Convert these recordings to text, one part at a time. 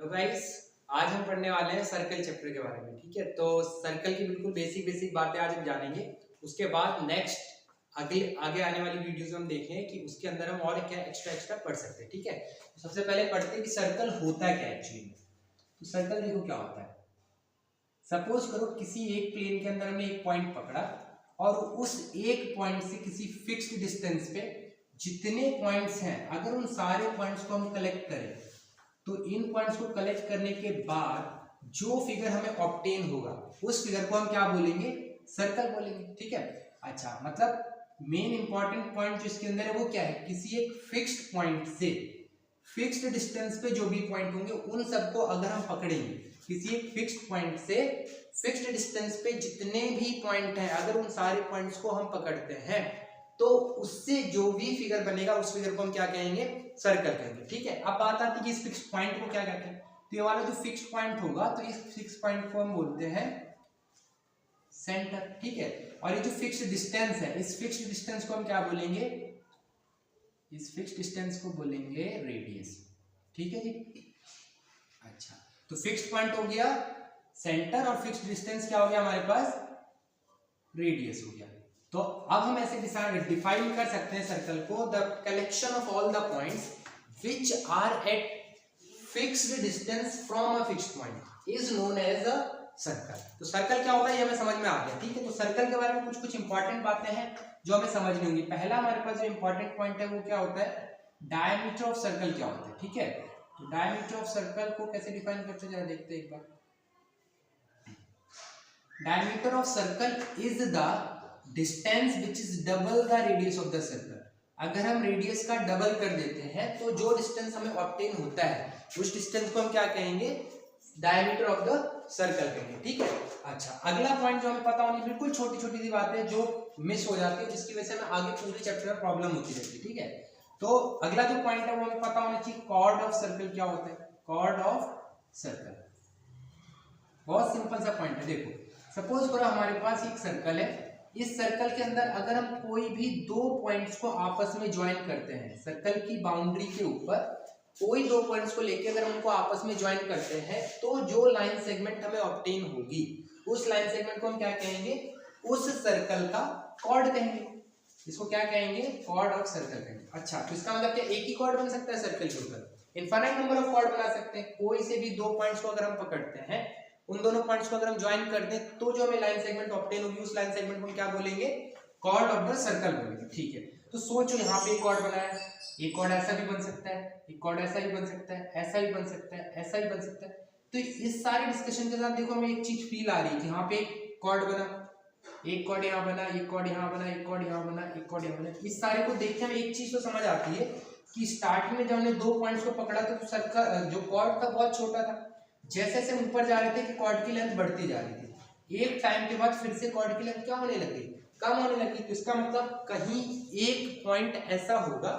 तो गाइस आज हम पढ़ने वाले हैं सर्कल चैप्टर के बारे में। ठीक है, तो सर्कल की बिल्कुल बेसिक बातें आज हम जानेंगे। उसके बाद नेक्स्ट आगे आने वाली वीडियोस में हम देखेंगे कि उसके अंदर हम और क्या एक्स्ट्रा पढ़ सकते हैं। ठीक है, तो सबसे पहले पढ़ते हैं कि सर्कल होता क्या है एक्चुअली में। तो सर्कल देखो क्या होता है। सपोज करो किसी एक प्लेन के अंदर हमने एक पॉइंट पकड़ा और उस एक पॉइंट से किसी फिक्स्ड डिस्टेंस पे जितने पॉइंट्स हैं, अगर उन सारे पॉइंट्स को हम कलेक्ट करें तो इन पॉइंट्स को कलेक्ट करने के बाद जो फिगर हमें ऑब्टेन होगा उस फिगर को हम क्या बोलेंगे, सर्कल बोलेंगे। ठीक है, अच्छा मतलब मेन इंपॉर्टेंट पॉइंट जो इसके अंदर है वो क्या है, किसी एक फिक्स्ड पॉइंट से फिक्स्ड डिस्टेंस पे जो भी पॉइंट होंगे उन सबको अगर हम पकड़ेंगे, किसी एक फिक्स्ड पॉइंट से फिक्स्ड डिस्टेंस पे जितने भी पॉइंट हैं अगर उन सारे पॉइंट्स को हम पकड़ते हैं तो उससे जो भी फिगर बनेगा उस फिगर को हम क्या कहेंगे, सर्कल कहेंगे। ठीक है, अब बात आती है कि इस फिक्स्ड पॉइंट को क्या कहते हैं। तो ये वाला जो फिक्स्ड पॉइंट होगा तो इस फिक्स्ड पॉइंट को हम बोलते हैं सेंटर। ठीक है, और ये जो फिक्स्ड डिस्टेंस है इस फिक्स्ड डिस्टेंस को हम क्या बोलेंगे, इस फिक्स्ड डिस्टेंस को बोलेंगे रेडियस। ठीक है जी, अच्छा तो फिक्स्ड पॉइंट हो गया सेंटर और फिक्स्ड डिस्टेंस क्या हो गया हमारे पास, रेडियस हो गया। तो अब हम ऐसे डिफाइन कर सकते हैं सर्कल को, the collection of all the points which are at fixed distance from a fixed point is known as a circle. तो सर्कल क्या होता है ये हमें समझ में आ गया। ठीक है, तो सर्कल के बारे में कुछ इंपॉर्टेंट बातें हैं जो हमें समझनी होंगी। पहला हमारे पास जो इंपॉर्टेंट पॉइंट है वो क्या होता है, डायमीटर ऑफ सर्कल क्या होता है। ठीक है, तो डायमीटर ऑफ सर्कल को कैसे डिफाइन करते हैं जरा देखते हैं एक बार। Diameter of circle is the distance which is double the radius of the circle. अगर हम रेडियस का डबल कर देते हैं तो जो डिस्टेंस हमें ऑब्टेन होता है उस डिस्टेंस को हम क्या कहेंगे, डायमीटर ऑफ द सर्कल कहेंगे। ठीक है, अच्छा अगला पॉइंट जो हमें पता होनी, बिल्कुल छोटी छोटी सी बातें जो मिस हो जाती है जिसकी वजह से हमें आगे पूरे चैप्टर में प्रॉब्लम होती रहती है। ठीक है, तो अगला जो पॉइंट है वो हमें पता होना चाहिए, कॉर्ड ऑफ सर्कल क्या होता है। कॉर्ड ऑफ सर्कल बहुत सिंपल सा पॉइंट है। देखो सपोज करो हमारे पास एक सर्कल है, इस सर्कल के अंदर अगर हम कोई भी दो पॉइंट्स को आपस में ज्वाइन करते हैं, सर्कल की बाउंड्री के ऊपर कोई दो पॉइंट्स को लेके अगर उनको आपस में ज्वाइन करते हैं तो जो लाइन सेगमेंट हमें ऑब्टेन होगी उस लाइन सेगमेंट को हम क्या कहेंगे, उस सर्कल का कॉर्ड कहेंगे। इसको क्या कहेंगे, कॉर्ड ऑफ सर्कल कहेंगे। अच्छा तो इसका मतलब क्या एक ही कॉर्ड बन सकता है सर्कल के ऊपर, इनफाइनाइट नंबर ऑफ कॉर्ड बना सकते हैं। कोई से भी दो पॉइंट्स को अगर हम पकड़ते हैं उन दोनों पॉइंट्स को अगर हम ज्वाइन कर दें तो जो हमें लाइन सेगमेंट ऑब्टेन होगी उस लाइन सेगमेंट को हम क्या बोलेंगे, कॉर्ड ऑफ द सर्कल बोलेंगे। ठीक है, तो सोचो यहाँ पे एक कॉर्ड बना है, एक कॉर्ड ऐसा भी बन सकता है, एक कॉर्ड ऐसा भी बन सकता है, ऐसा भी बन सकता है, ऐसा भी बन सकता है। तो इस सारे डिस्कशन के साथ देखो हमें एक चीज फील आ रही है कि यहाँ पे एक कॉर्ड बना, एक कॉर्ड यहाँ बना, एक कॉर्ड यहाँ बना, एक कॉर्ड यहाँ बना, एक कॉर्ड यहाँ बना। इस सारे को देख के हमें एक चीज तो समझ आती है कि स्टार्टिंग में जब हमने दो पॉइंट्स को पकड़ा था तो सर्कल जो कॉर्ड था बहुत छोटा था, जैसे जैसे हम ऊपर जा रहे थे कि कॉर्ड की लेंथ बढ़ती जा रही थी, एक टाइम के बाद फिर से कॉर्ड की लेंथ क्या होने लगी, कम होने लगी। तो इसका मतलब कहीं एक पॉइंट ऐसा होगा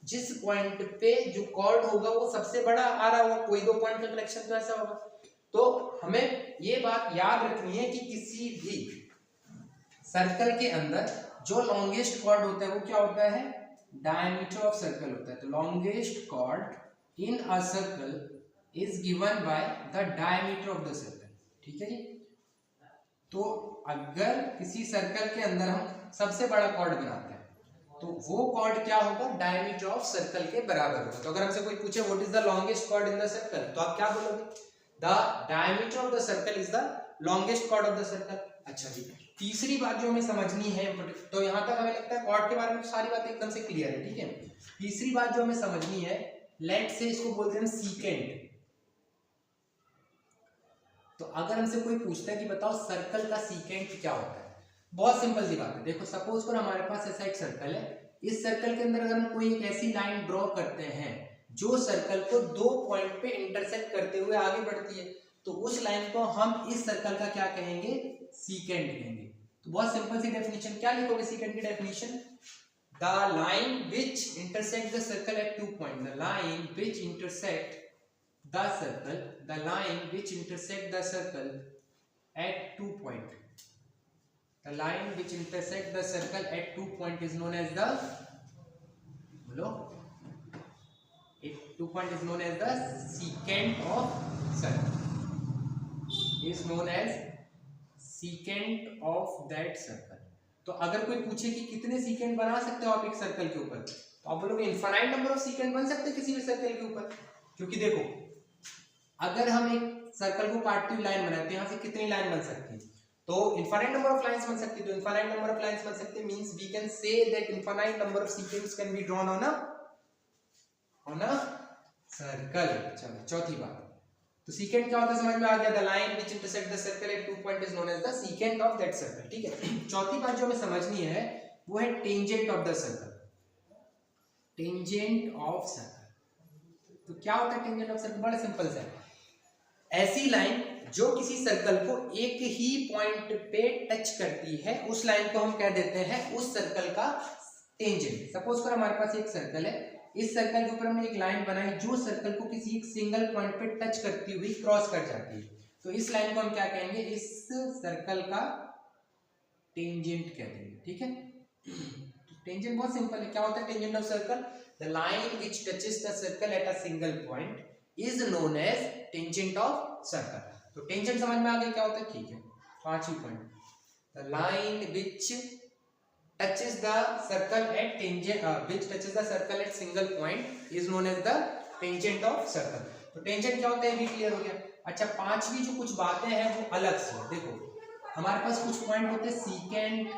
जिस पॉइंट पे जो कॉर्ड होगा वो सबसे बड़ा आ रहा होगा, कोई दो पॉइंट का कलेक्शन तो ऐसा होगा। तो हमें ये बात याद रखनी है कि किसी भी सर्कल के अंदर जो लॉन्गेस्ट कॉर्ड होता है वो क्या होता है, डायमीटर ऑफ सर्कल होता है। तो longest chord in a circle is given by the diameter of the circle. ठीक है जी, तो अगर किसी सर्कल के अंदर हम सबसे बड़ा कॉर्ड बनाते हैं तो वो कॉर्ड क्या होगा, डायमीटर ऑफ सर्कल के बराबर होगा। तो अगर हमसे कोई पूछे what is the longest chord in the circle तो आप क्या बोलोगे, the diameter of the circle is the longest chord of the circle. अच्छा जी, तीसरी बात जो हमें समझनी है, तो यहां तक हमें लगता है कॉर्ड के बारे में सारी बातें एकदम से क्लियर है। ठीक है, तीसरी बात जो हमें समझनी है, लेट से इसको बोलते हैं सीकेंट। तो अगर हमसे कोई पूछता है कि बताओ सर्कल का सीकेंट क्या होता है, बहुत सिंपल सी बात है। देखो सपोज करो हमारे पास ऐसा एक सर्कल है, इस सर्कल के अंदर अगर हम कोई एक ऐसी लाइन ड्रॉ करते हैं जो सर्कल को दो पॉइंट पे इंटरसेक्ट करते हुए आगे बढ़ती है तो उस लाइन को हम इस सर्कल का क्या कहेंगे, सीकेंट कहेंगे। तो बहुत सिंपल सी डेफिनेशन, क्या लिखोगे सीकेंट की definition, the line which intersect the circle eight two point, the line which intersect the circle, the line which intersect the circle at 2 point, the line which intersect the circle at 2 point is known as the, बोलो, 2 point is known as the secant of circle is known as secant of that circle. तो अगर कोई पूछे कि कितने secant बना सकते हो आप एक सर्कल के ऊपर, तो आप बोलोगे इनफाइनाइट नंबर ऑफ सीकेंट बन सकते हैं किसी भी सर्कल के ऊपर। क्योंकि देखो अगर हम एक सर्कल को काटती हुई लाइन बनाते हैं, यहाँ से कितनी लाइन बन सकती है, तो इनफाइनाइट नंबर ऑफ लाइंस बन सकती है। तो इनफाइनाइट नंबर ऑफ लाइंस बन सकते हैं means we can say that infinite number of sequence can be drawn on a circle. चलो चौथी बात, तो सीकेंट क्या होता है समझ में आ गया, the line which intersect the circle at 2 point is known as the secant of that circle. ठीक है, चौथी बात जो हमें समझनी है वो है tangent of the circle. Tangent of circle, तो क्या होता है टेंजेंट ऑफ सर्कल? बड़ा सिंपल सा है, ऐसी लाइन जो किसी सर्कल को एक ही पॉइंट पे टच करती है, उस लाइन को हम कह देते हैं उस सर्कल का टेंजेंट। सपोज करो हमारे पास एक सर्कल है, इस सर्कल के ऊपर हमने एक लाइन बनाई जो सर्कल को किसी एक सिंगल पॉइंट पे टच करती हुई क्रॉस कर जाती है, तो इस लाइन को हम क्या कहेंगे? इस सर्कल का टेंजेंट कह देंगे। ठीक है, टेंजेंट बहुत सिंपल है, क्या होता है tangent of circle? The line which touches the circle at a single point is known as tangent of circle. तो टेंजेंट समझ में आ गया क्या होता है? ठीक है, पांचवी point, the line which touches the circle at tangent which touches the circle at single point is known as the tangent of circle। तो टेंजेंट क्या होता है ये क्लियर हो गया। अच्छा, पांचवी जो कुछ बातें हैं वो अलग से है। देखो हमारे पास कुछ पॉइंट होते हैं सीकेंट,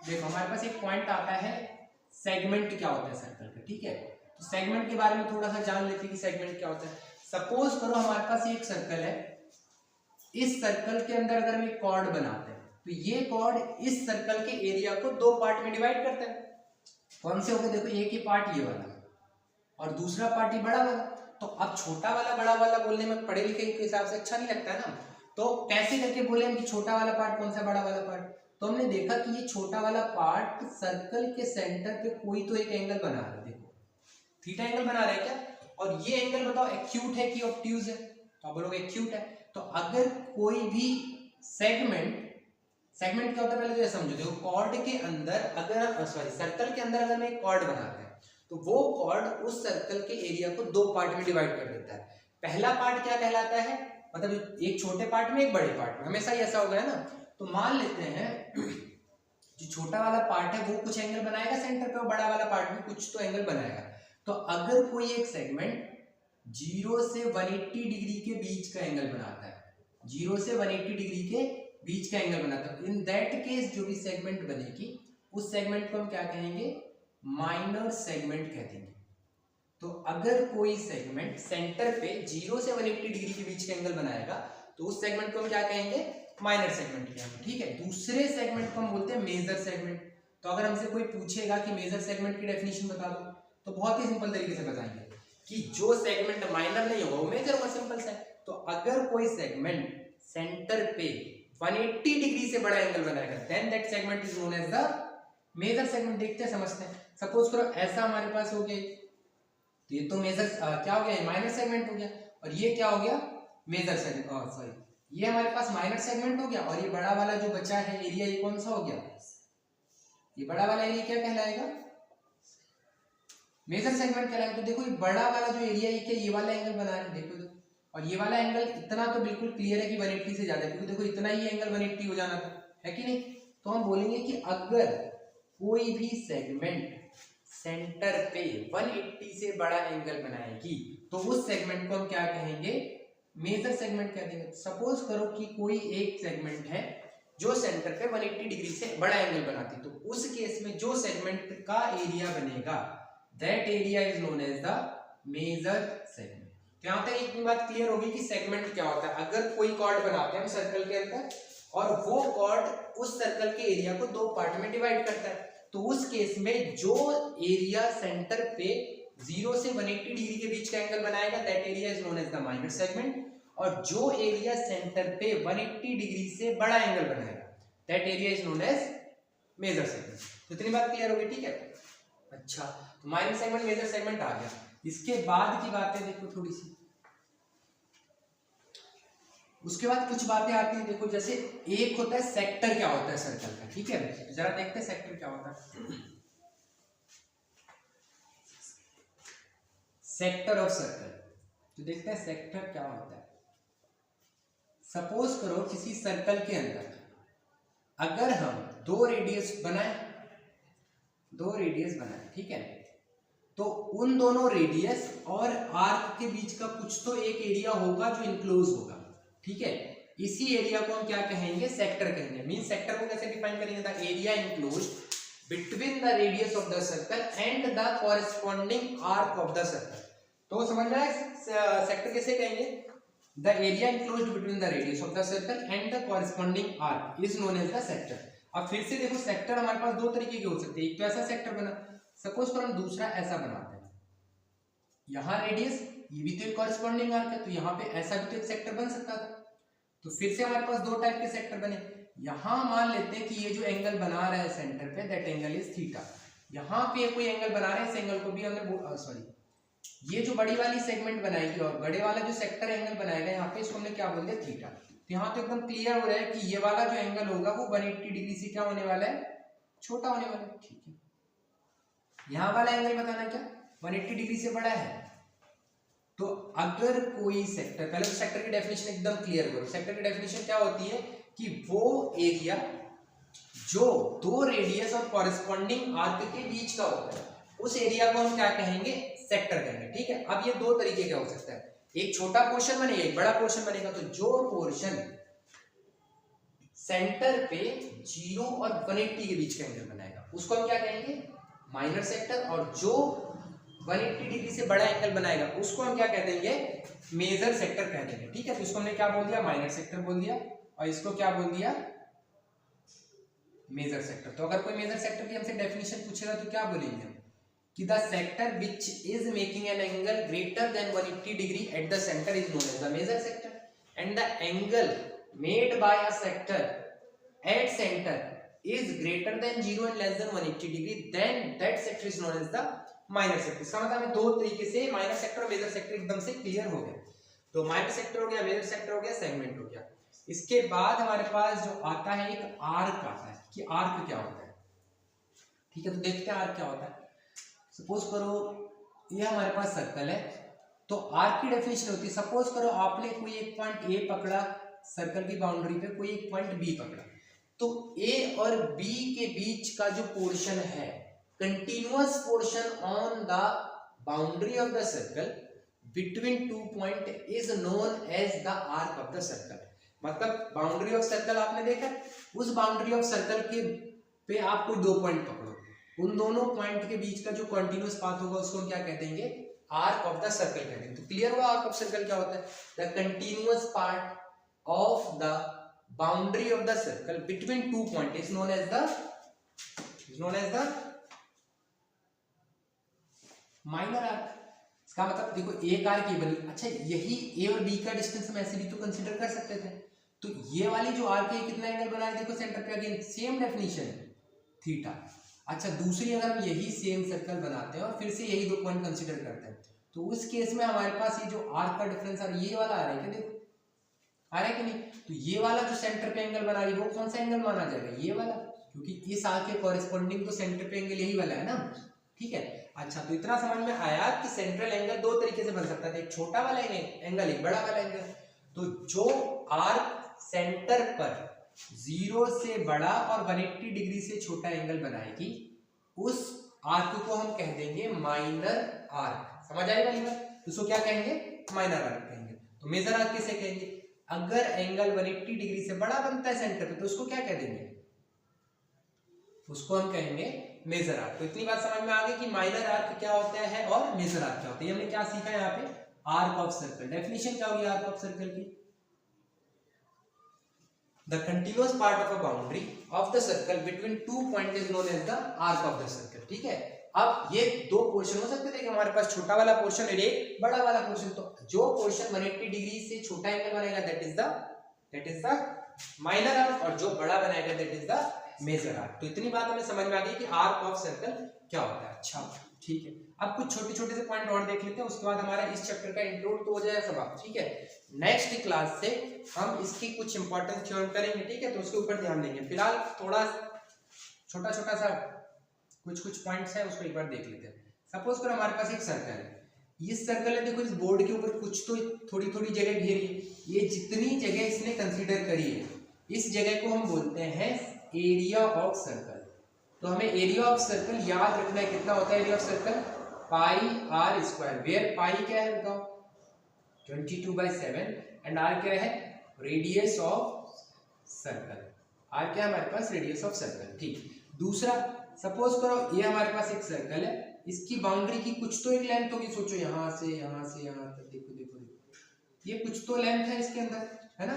देखो हमारे पास एक पॉइंट आता है सेगमेंट क्या होता है सर्कल का। ठीक है, तो सेगमेंट के बारे में थोड़ा सा जान लेते हैं कि सेगमेंट क्या होता है। सपोज करो हमारे पास एक सर्कल है, इस सर्कल के अंदर अगर हम एक कॉर्ड बनाते हैं तो ये कॉर्ड इस सर्कल के एरिया को दो पार्ट में डिवाइड करता है। कौन से होंगे? देखो एक ही पार्ट ये वाला और दूसरा पार्ट ये बड़ा वाला। तो अब छोटा वाला बड़ा वाला बोलने में पढ़े लिखे के हिसाब से अच्छा नहीं लगता है ना, तो कैसे करके बोले हम कि छोटा वाला पार्ट कौन सा बड़ा वाला पार्ट? तो हमने देखा कि ये छोटा वाला पार्ट सर्कल के सेंटर पे कोई तो एक एंगल बना रहा है। देखो थीटा एंगल बना रहा है क्या? और ये एंगल बताओ एक्यूट है कि ऑब्ट्यूज है? तो आप बोलोगे एक्यूट है। तो अगर कोई भी सेगमेंट क्या होता है पहले तो ये समझो। देखो कॉर्ड के अंदर अगर सर्कल के अंदर अगर मैं एक कॉर्ड बनाते हैं तो वो कॉर्ड उस सर्कल के एरिया को दो पार्ट में डिवाइड कर देता है। पहला पार्ट क्या कहलाता है? मतलब एक छोटे पार्ट में एक बड़े पार्ट में, हमेशा ही ऐसा होगा है ना। तो मान लेते हैं जो छोटा वाला पार्ट है वो कुछ एंगल बनाएगा सेंटर पे और बड़ा वाला पार्ट भी कुछ तो एंगल बनाएगा। तो अगर कोई एक सेगमेंट 0 से 180 डिग्री के बीच का एंगल बनाता है, 0 से 180 डिग्री के बीच का एंगल बनाता है, इन दैट केस जो भी सेगमेंट बनेगी उस सेगमेंट को हम क्या कहेंगे? माइनर सेगमेंट कह देंगे। तो अगर कोई सेगमेंट सेंटर पे 0 से 180 डिग्री के बीच का एंगल बनाएगा तो उस सेगमेंट को हम क्या कहेंगे? माइनर सेगमेंट कहेंगे। ठीक है, दूसरे सेगमेंट को हम बोलते हैं मेजर सेगमेंट। तो अगर हमसे कोई पूछेगा कि मेजर सेगमेंट की डेफिनेशन बता दो, तो बहुत ही सिंपल तरीके से बताएंगे कि जो सेगमेंट माइनर नहीं होगा वो मेजर होगा, सिंपल सा है। तो अगर कोई सेगमेंट सेंटर पे 180 डिग्री से बड़ा एंगल बनाएगा then that segment is known as the major segment. देखते हैं, समझते हैं। सपोज करो ऐसा हमारे पास हो गया, तो ये तो मेजर क्या हो गया? माइनर सेगमेंट हो गया। और ये क्या हो गया? Major segment. सॉरी, ये हमारे पास माइनर सेगमेंट हो गया। और ये बड़ा वाला जो बचा है एरिया, ये कौन सा हो गया? ये बड़ा वाला एरिया क्या कहलाएगा? मेजर सेगमेंट कहलाएगा। तो देखो ये बड़ा वाला जो एरिया है क्या ये वाला एंगल बना रहा है? देखो तो, और ये वाला एंगल इतना तो बिल्कुल क्लियर है कि 180 से ज्यादा है, क्योंकि देखो इतना ही एंगल 180 हो जाना था, है कि नहीं? तो हम बोलेंगे कि अगर कोई भी सेगमेंट सेंटर पे 180 से बड़ा एंगल बनाएगी तो उस सेगमेंट को हम क्या कहेंगे? मेजर सेगमेंट कह देंगे। सपोज करो कि कोई एक सेगमेंट है जो सेंटर पे 180 डिग्री से बड़ा एंगल बनाती, तो उस केस में जो सेगमेंट का एरिया बनेगा that area is known as the major segment. तो यहाँ तक एक बात क्लियर होगी कि सेगमेंट क्या होता है। अगर कोई कॉर्ड बनाते हैं हम सर्कल के अंदर और वो कॉर्ड उस सर्कल के एरिया को दो पार्ट में डिवाइड करता है, तो उस केस में जो एरिया सेंटर पे 0 से 180 डिग्री के बीच का एंगल बनाएगा that area is known as the minor segment. और जो एरिया सेंटर पे 180 डिग्री से बड़ा एंगल बनाएगा that area is known as major segment. तो इतनी बात क्लियर होगी, ठीक है? अच्छा, तो माइनर सेगमेंट मेजर सेगमेंट आ गया। इसके बाद की बातें देखो थोड़ी सी, उसके बाद कुछ बातें आती हैं। देखो जैसे एक होता है सेक्टर, क्या होता है सर्कल का, ठीक है? जरा देखते हैं सेक्टर क्या होता है। सेक्टर ऑफ सर्कल, तो देखते हैं सेक्टर क्या होता है। सपोज करो किसी सर्कल के अंदर अगर हम दो रेडियस बनाए, ठीक है, तो उन दोनों रेडियस और आर्क के बीच का कुछ तो एक एरिया होगा जो इनक्लोज होगा, ठीक है। इसी एरिया को हम क्या कहेंगे, सेक्टर कहेंगे। मीन सेक्टर को कैसे डिफाइन करेंगे, the area enclosed between the radius of the circle and the corresponding arc of the circle. तो समझ में आया सेक्टर कैसे कहेंगे, the area enclosed between the radius of the circle and the corresponding arc is known as the sector. अब फिर से देखो सेक्टर हमारे पास दो तरीके के हो सकते हैं। एक तो ऐसा सेक्टर बना, सपोज करो हम दूसरा ऐसा बनाते हैं, यहाँ रेडियस, ये भी तो एक कॉरेस्पॉन्डिंग आर्क है, तो यहाँ पे ऐसा भी तो एक सेक्टर बन सकता था। तो फिर से हमारे पास दो टाइप के सेक्टर बने। यहाँ मान लेते हैं कि ये जो एंगल बना रहा है सेंटर पे, दैट एंगल इज थीटा। यहाँ पे कोई एंगल बना रहे हैं, इस एंगल को भी हमने सॉरी ये जो बड़ी वाली सेगमेंट बनाएगी और बड़े वाला जो सेक्टर एंगल बनाएगा यहाँ पे, इसको हमने क्या बोल दिया, थीटा। तो यहाँ तो एकदम क्लियर हो रहा है कि ये वाला जो एंगल होगा वो 180 डिग्री से क्या होने वाला है, छोटा होने वाला है, ठीक है। यहाँ वाला एंगल बताना क्या, 180 डिग्री से बड़ा है। तो अगर कोई सेक्टर, पहले तो सेक्टर की डेफिनेशन एकदम क्लियर करो। सेक्टर की डेफिनेशन क्या होती है कि वो एरिया जो दो रेडियस और कॉरेस्पॉन्डिंग आर्क के बीच का होता है, उस एरिया को हम क्या कहेंगे, सेक्टर कहेंगे, ठीक है। अब ये दो तरीके का हो सकता है, एक छोटा पोर्शन बनेगा, एक बड़ा पोर्शन बनेगा। तो जो पोर्शन सेंटर पे 0 और 180 के बीच का एंगल बनाएगा उसको हम क्या कहेंगे, माइनर सेक्टर। और जो 180 डिग्री से बड़ा एंगल बनाएगा उसको हम क्या कह देंगे, मेजर सेक्टर कह देंगे, ठीक है। तो इसको हमने क्या बोल दिया, माइनर सेक्टर बोल दिया, और इसको क्या बोल दिया, मेजर सेक्टर। तो अगर कोई मेजर सेक्टर की हमसे डेफिनेशन पूछेगा तो क्या बोलेंगे हम, कि the sector which is making an angle greater than 180 degree at the centre is known as the major sector, and the angle made by a sector at centre is greater than 0 and less than 180 degree, then that sector is known as the minor sector. इसका मतलब हमें दो तरीके से minor sector और major sector एकदम से clear हो गया। तो माइनर सेक्टर हो गया, मेजर सेक्टर हो गया, सेगमेंट हो गया। इसके बाद हमारे पास जो आता है एक आर्क आता है, कि आर्क क्या होता है, ठीक है। तो देखते हैं आर्क क्या होता है। सपोज करो ये हमारे पास सर्कल है, तो आर्क की डेफिनेशन होती है, सपोज करो आपने कोई एक पॉइंट ए पकड़ा सर्कल की बाउंड्री पे, कोई एक पॉइंट बी पकड़ा, तो ए और बी के बीच का जो पोर्शन है, continuous portion on the boundary of the circle between two point is known as the arc of the circle. मतलब बाउंड्री ऑफ सर्कल आपने देखा, उस बाउंड्री ऑफ सर्कल के पे आप कोई दो पॉइंट पकड़ो, उन दोनों पॉइंट के बीच का जो कंटिन्यूअस पाथ होगा उसको हम क्या कह देंगे, आर्क ऑफ द सर्कल कह देंगे। तो क्लियर हुआ आर्क ऑफ सर्कल क्या होता है, the continuous part of the boundary of the circle between two point is known as the minor arc. इसका मतलब देखो एक आर्क ये बनी, अच्छा यही ए और बी का डिस्टेंस हम ऐसे भी तो कंसीडर कर सकते थे। तो ये वाली जो आर्क है कितना एंगल बना है, देखो सेंटर पे अगेन सेम डेफिनेशन थीटा। अच्छा दूसरी अगर हम यही सेम सर्कल बनाते हैं और फिर से यही दो पॉइंट कंसीडर करते हैं, तो उस केस में हमारे पास ये जो आर्क का डिफरेंस आ रहा है, ये वाला आ रहा है क्या, देखो आ रहा है कि नहीं। तो ये वाला जो सेंटर पे एंगल बना रही है वो कौन सा एंगल माना जाएगा, ये वाला, क्योंकि इस आर्क के कॉरेस्पॉन्डिंग तो सेंटर पे एंगल यही वाला है ना, ठीक है। अच्छा तो इतना समझ में आया कि सेंट्रल एंगल दो तरीके से बन सकता है, एक छोटा वाला एंगल, एक बड़ा वाला एंगल। तो जो आर्क सेंटर पर 0 से बड़ा और 180 डिग्री से छोटा एंगल बनाएगी, उस आर्क को हम कह देंगे माइनर आर्क। समझ आएगा ये बात, उसको क्या कहेंगे, माइनर आर्क कहेंगे। तो मेजर आर्क किसे कहेंगे, अगर एंगल 180 डिग्री से बड़ा बनता है सेंटर पे तो उसको क्या कह देंगे, उसको हम कहेंगे मेजर आर्क। तो इतनी बात समझ में आ गई कि माइनर आर्क क्या होता है और मेजर आर्क क्या होता है। हमने क्या सीखा यहाँ पे, आर्क ऑफ सर्कल। डेफिनेशन क्या होगी आर्क ऑफ सर्कल की, the continuous part of a boundary of the circle between two point is known as the arc of the circle, ठीक है। अब ये दो पोर्शन हो सकते थे कि हमारे पास छोटा वाला पोर्शन और एक बड़ा वाला पोर्शन। तो जो पोर्शन 180 डिग्री से छोटा एंगल बनेगा that is the minor arc, और जो बड़ा बनाएगा that is the major arc. तो इतनी बात हमें समझ में आ गई कि आर्क ऑफ सर्कल क्या होता है। अच्छा ठीक है, अब कुछ छोटे छोटे से पॉइंट और देख लेते हैं, उसके बाद हमारा इस चैप्टर का इंट्रो तो हो जाएगा समाप्त, ठीक है। नेक्स्ट क्लास से हम इसकी कुछ इंपॉर्टेंट थ्योरम करेंगे, ठीक है, तो उसके ऊपर ध्यान देंगे। फिलहाल थोड़ा छोटा छोटा सा कुछ पॉइंट्स है उसको एक बार देख लेते हैं। सपोज करो हमारे पास एक सर्कल है, इस सर्कल ने देखो इस बोर्ड के ऊपर कुछ तो थोड़ी थोड़ी जगह घेरी है, ये जितनी जगह इसने कंसीडर करी है इस जगह को हम बोलते हैं एरिया ऑफ सर्कल। तो हमें एरिया ऑफ सर्कल याद रखना है, कितना होता है area of circle, pi R square, where pi क्या है बताओ 22/7 एंड आर क्या है रेडियस ऑफ सर्कल, आर क्या है हमारे पास रेडियस ऑफ सर्कल। ठीक, दूसरा सपोज करो ये हमारे पास एक सर्कल है, इसकी बाउंड्री की कुछ तो एक लेंथ होगी, सोचो यहाँ से यहाँ तक, देखो देखो देखो ये कुछ तो लेंथ है इसके अंदर, है ना।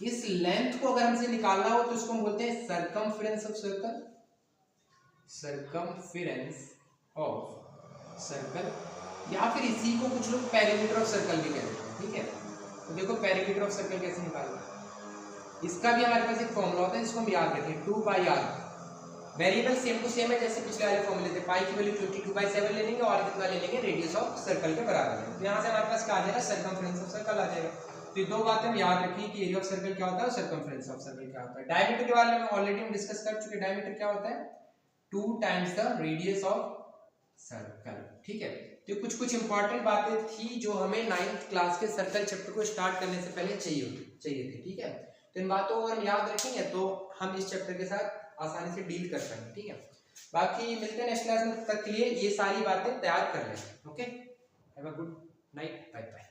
इस लेंथ को अगर हमसे निकालना हो तो इसको हम बोलते हैं circumference of circle, circumference of circle, या फिर इसी को कुछ लोग पेरीमीटर ऑफ सर्कल भी कहते हैं। ठीक है, तो देखो पेरीमीटर ऑफ सर्कल कैसे निकालना, इसका भी हमारे पास एक फॉर्मूला होता है जिसको हम याद रखें 2πr, variable same to same है जैसे पिछले वाले फॉर्मूले थे, पाई की वैल्यू 22/7 ले लेंगे और कितना ले लेंगे रेडियस ऑफ सर्कल के बराबर है। तो यहाँ से हमारे पास क्या आ जाएगा सर्कमफेरेंस ऑफ सर्कल आ जाएगा। तो ये दो बातें हम याद रखिए कि एरिया ऑफ सर्कल क्या होता है और सर्कमफेरेंस ऑफ सर्कल क्या होता है। डायमीटर के बारे में ऑलरेडी हम डिस्कस कर चुके, डायमीटर क्या होता है 2 times the radius of circle. ठीक है, तो कुछ इंपॉर्टेंट बातें थी जो हमें 9th क्लास के सर्कल चैप्टर को स्टार्ट करने से पहले चाहिए थी। ठीक है, तो इन बातों को अगर हम याद रखेंगे तो हम इस चैप्टर के साथ आसानी से डील कर पाएंगे। ठीक है, बाकी मिलते हैं नेक्स्ट क्लास में, तब तक के लिए ये सारी बातें तैयार कर लें। Okay, have a good night, bye bye.